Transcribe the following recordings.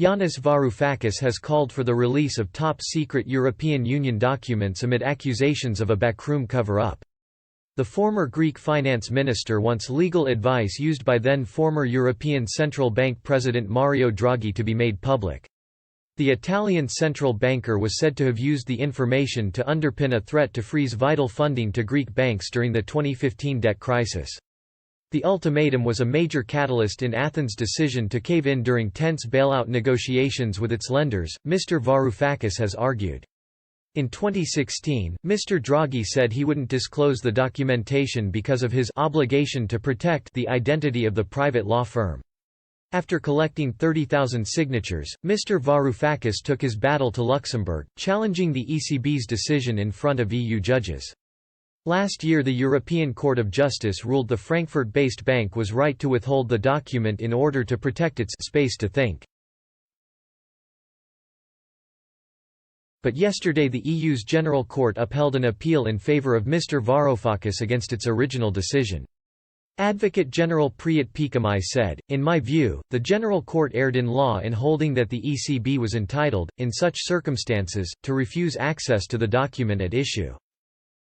Yanis Varoufakis has called for the release of top-secret European Union documents amid accusations of a backroom cover-up. The former Greek finance minister wants legal advice used by then-former European Central Bank President Mario Draghi to be made public. The Italian central banker was said to have used the information to underpin a threat to freeze vital funding to Greek banks during the 2015 debt crisis. The ultimatum was a major catalyst in Athens' decision to cave in during tense bailout negotiations with its lenders, Mr. Varoufakis has argued. In 2016, Mr. Draghi said he wouldn't disclose the documentation because of his obligation to protect the identity of the private law firm. After collecting 30,000 signatures, Mr. Varoufakis took his battle to Luxembourg, challenging the ECB's decision in front of EU judges. Last year the European Court of Justice ruled the Frankfurt-based bank was right to withhold the document in order to protect its space to think. But yesterday the EU's General Court upheld an appeal in favour of Mr. Varoufakis against its original decision. Advocate General Priyat Pekamai said, "In my view, the General Court erred in law in holding that the ECB was entitled, in such circumstances, to refuse access to the document at issue.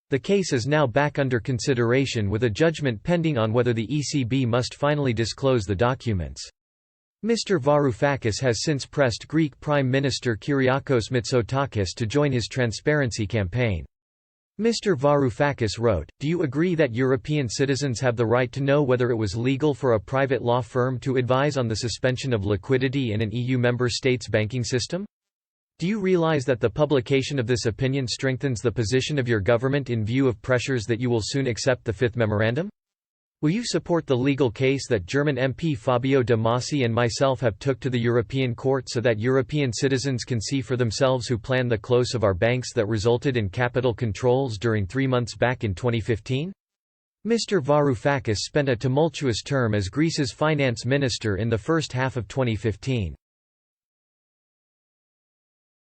The case is now back under consideration with a judgment pending on whether the ECB must finally disclose the documents." Mr. Varoufakis has since pressed Greek Prime Minister Kyriakos Mitsotakis to join his transparency campaign. Mr. Varoufakis wrote, "Do you agree that European citizens have the right to know whether it was legal for a private law firm to advise on the suspension of liquidity in an EU member state's banking system? Do you realize that the publication of this opinion strengthens the position of your government in view of pressures that you will soon accept the fifth memorandum? Will you support the legal case that German MP Fabio De Masi and myself have took to the European Court so that European citizens can see for themselves who planned the close of our banks that resulted in capital controls during 3 months back in 2015? Mr. Varoufakis spent a tumultuous term as Greece's finance minister in the first half of 2015.